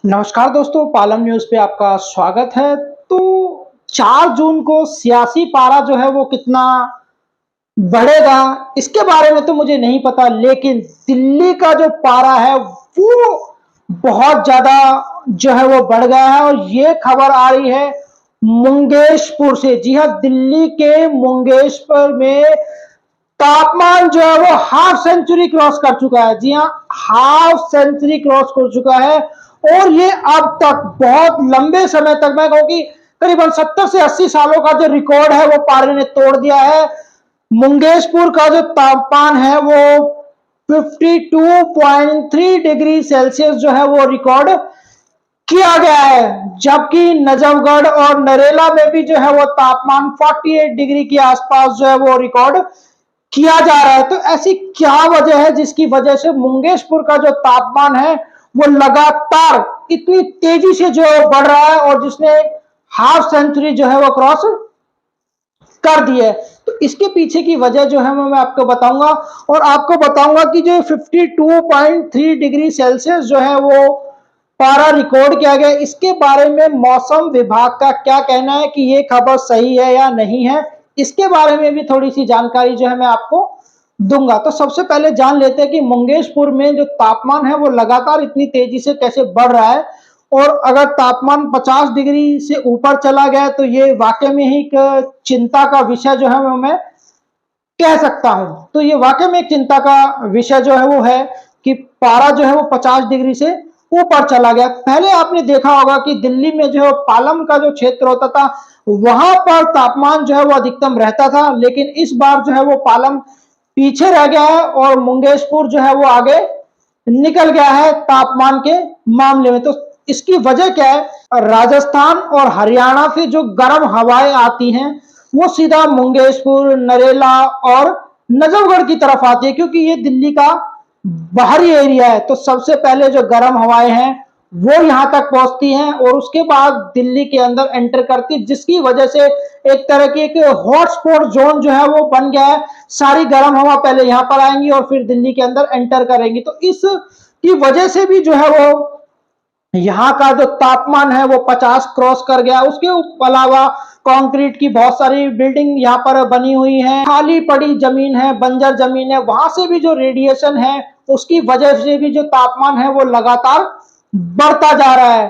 नमस्कार दोस्तों, पालम न्यूज़ पे आपका स्वागत है। तो 4 जून को सियासी पारा जो है वो कितना बढ़ेगा, इसके बारे में तो मुझे नहीं पता, लेकिन दिल्ली का जो पारा है वो बहुत ज़्यादा जो है वो बढ़ गया है और ये खबर आ रही है मुंगेशपुर से। जी हाँ, दिल्ली के मुंगेशपुर में तापमान जो है वो हाफ सेंचुरी क्रॉस कर चुका है। जी हाँ, हाफ सेंचुरी क्रॉस कर चुका है और ये अब तक बहुत लंबे समय तक, मैं कहूँ कि करीबन 70 से 80 सालों का जो रिकॉर्ड है वो पारे ने तोड़ दिया है। मुंगेशपुर का जो तापमान है वो 52.3 डिग्री सेल्सियस जो है वो रिकॉर्ड किया गया है, जबकि नजफगढ़ और नरेला में भी जो है वो तापमान 48 डिग्री के आसपास जो है वो रिकॉर्ड किया जा रहा है। तो ऐसी क्या वजह है जिसकी वजह से मुंगेशपुर का जो तापमान है वो लगातार इतनी तेजी से जो बढ़ रहा है और जिसने हाफ सेंचुरी जो है वो क्रॉस कर दी है। तो इसके पीछे की वजह जो है मैं आपको बताऊंगा और आपको बताऊंगा कि जो 52.3 डिग्री सेल्सियस जो है वो पारा रिकॉर्ड किया गया, इसके बारे में मौसम विभाग का क्या कहना है कि ये खबर सही है या नहीं है, इसके बारे में भी थोड़ी सी जानकारी जो है मैं आपको दूंगा। तो सबसे पहले जान लेते हैं कि मुंगेशपुर में जो तापमान है वो लगातार इतनी तेजी से कैसे बढ़ रहा है और अगर तापमान 50 डिग्री से ऊपर चला गया तो ये वाकई में ही एक चिंता का विषय जो है मैं कह सकता हूं। तो ये वाकई में एक चिंता का विषय जो है वो है कि पारा जो है वो 50 डिग्री से ऊपर चला गया। पहले आपने देखा होगा कि दिल्ली में जो है पालम का जो क्षेत्र होता था वहां पर तापमान जो है वो अधिकतम रहता था, लेकिन इस बार जो है वो पालम पीछे रह गया है और मुंगेशपुर जो है वो आगे निकल गया है तापमान के मामले में। तो इसकी वजह क्या है? राजस्थान और हरियाणा से जो गर्म हवाएं आती हैं वो सीधा मुंगेशपुर, नरेला और नजफगढ़ की तरफ आती है, क्योंकि ये दिल्ली का बाहरी एरिया है। तो सबसे पहले जो गर्म हवाएं हैं वो यहां तक पहुंचती हैं और उसके बाद दिल्ली के अंदर एंटर करती है, जिसकी वजह से एक तरह की एक हॉटस्पॉट जोन जो है वो बन गया है। सारी गर्म हवा पहले यहां पर आएंगी और फिर दिल्ली के अंदर एंटर करेंगी। तो इस की वजह से भी जो है वो यहाँ का जो तापमान है वो 50 क्रॉस कर गया। उसके अलावा कंक्रीट की बहुत सारी बिल्डिंग यहाँ पर बनी हुई है, खाली पड़ी जमीन है, बंजर जमीन है, वहां से भी जो रेडिएशन है उसकी वजह से भी जो तापमान है वो लगातार बढ़ता जा रहा है।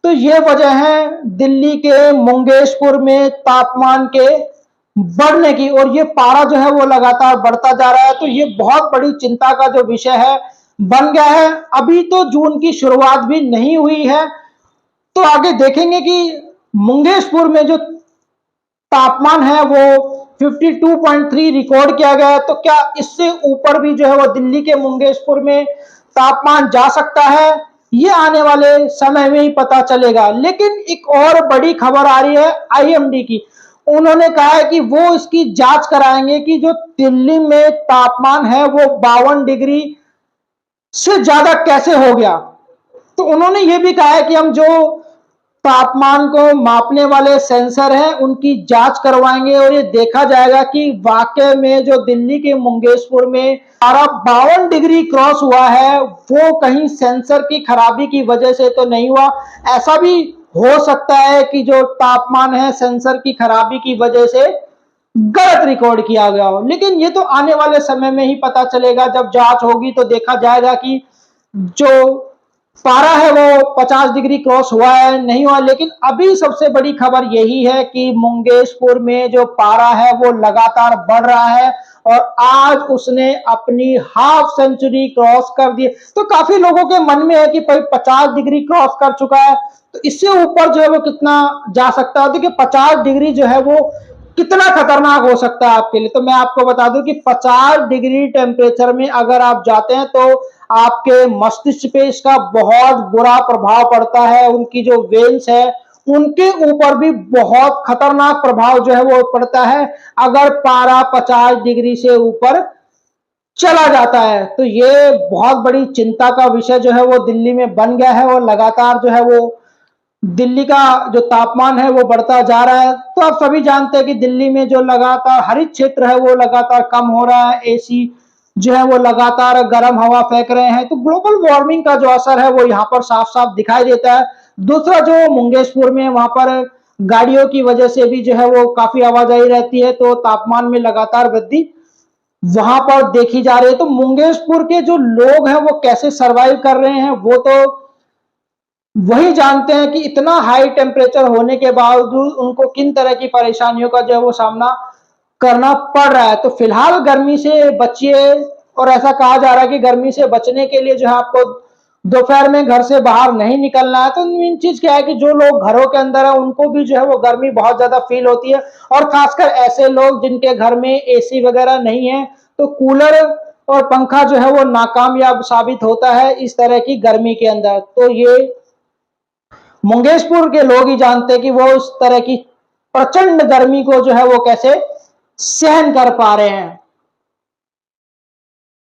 तो ये वजह है दिल्ली के मुंगेशपुर में तापमान के बढ़ने की और ये पारा जो है वो लगातार बढ़ता जा रहा है। तो ये बहुत बड़ी चिंता का जो विषय है बन गया है। अभी तो जून की शुरुआत भी नहीं हुई है, तो आगे देखेंगे कि मुंगेशपुर में जो तापमान है वो 52.3 रिकॉर्ड किया गया है, तो क्या इससे ऊपर भी जो है वो दिल्ली के मुंगेशपुर में तापमान जा सकता है, ये आने वाले समय में ही पता चलेगा। लेकिन एक और बड़ी खबर आ रही है आईएमडी की। उन्होंने कहा है कि वो इसकी जांच कराएंगे कि जो दिल्ली में तापमान है वो 52 डिग्री से ज्यादा कैसे हो गया। तो उन्होंने ये भी कहा है कि हम जो तापमान को मापने वाले सेंसर हैं उनकी जांच करवाएंगे और ये देखा जाएगा कि वाकई में जो दिल्ली के मुंगेशपुर में पारा 52 डिग्री क्रॉस हुआ है वो कहीं सेंसर की खराबी की वजह से तो नहीं हुआ। ऐसा भी हो सकता है कि जो तापमान है सेंसर की खराबी की वजह से गलत रिकॉर्ड किया गया हो, लेकिन ये तो आने वाले समय में ही पता चलेगा। जब जांच होगी तो देखा जाएगा कि जो पारा है वो 50 डिग्री क्रॉस हुआ है नहीं हुआ। लेकिन अभी सबसे बड़ी खबर यही है कि मुंगेशपुर में जो पारा है वो लगातार बढ़ रहा है और आज उसने अपनी हाफ सेंचुरी क्रॉस कर दी। तो काफी लोगों के मन में है कि भाई 50 डिग्री क्रॉस कर चुका है तो इससे ऊपर जो है वो कितना जा सकता है। देखिए 50 डिग्री जो है वो कितना खतरनाक हो सकता है आपके लिए। तो मैं आपको बता दूं कि 50 डिग्री टेम्परेचर में अगर आप जाते हैं तो आपके मस्तिष्क पे इसका बहुत बुरा प्रभाव पड़ता है। उनकी जो वेन्स है उनके ऊपर भी बहुत खतरनाक प्रभाव जो है वो पड़ता है अगर पारा 50 डिग्री से ऊपर चला जाता है। तो ये बहुत बड़ी चिंता का विषय जो है वो दिल्ली में बन गया है और लगातार जो है वो दिल्ली का जो तापमान है वो बढ़ता जा रहा है। तो आप सभी जानते हैं कि दिल्ली में जो लगातार हरित क्षेत्र है वो लगातार कम हो रहा है। एसी जो है वो लगातार गर्म हवा फेंक रहे हैं। तो ग्लोबल वार्मिंग का जो असर है वो यहाँ पर साफ साफ दिखाई देता है। दूसरा, जो मुंगेशपुर में वहां पर गाड़ियों की वजह से भी जो है वो काफी आवाजाही रहती है, तो तापमान में लगातार वृद्धि वहां पर देखी जा रही है। तो मुंगेशपुर के जो लोग हैं वो कैसे सरवाइव कर रहे हैं वो तो वही जानते हैं कि इतना हाई टेम्परेचर होने के बावजूद उनको किन तरह की परेशानियों का जो है वो सामना करना पड़ रहा है। तो फिलहाल गर्मी से बचिए, और ऐसा कहा जा रहा है कि गर्मी से बचने के लिए जो है आपको दोपहर में घर से बाहर नहीं निकलना है। तो मेन चीज क्या है कि जो लोग घरों के अंदर है उनको भी जो है वो गर्मी बहुत ज्यादा फील होती है, और खासकर ऐसे लोग जिनके घर में एसी वगैरह नहीं है, तो कूलर और पंखा जो है वो नाकामयाब साबित होता है इस तरह की गर्मी के अंदर। तो ये मुंगेशपुर के लोग ही जानते हैं कि वो इस तरह की प्रचंड गर्मी को जो है वो कैसे सहन कर पा रहे हैं।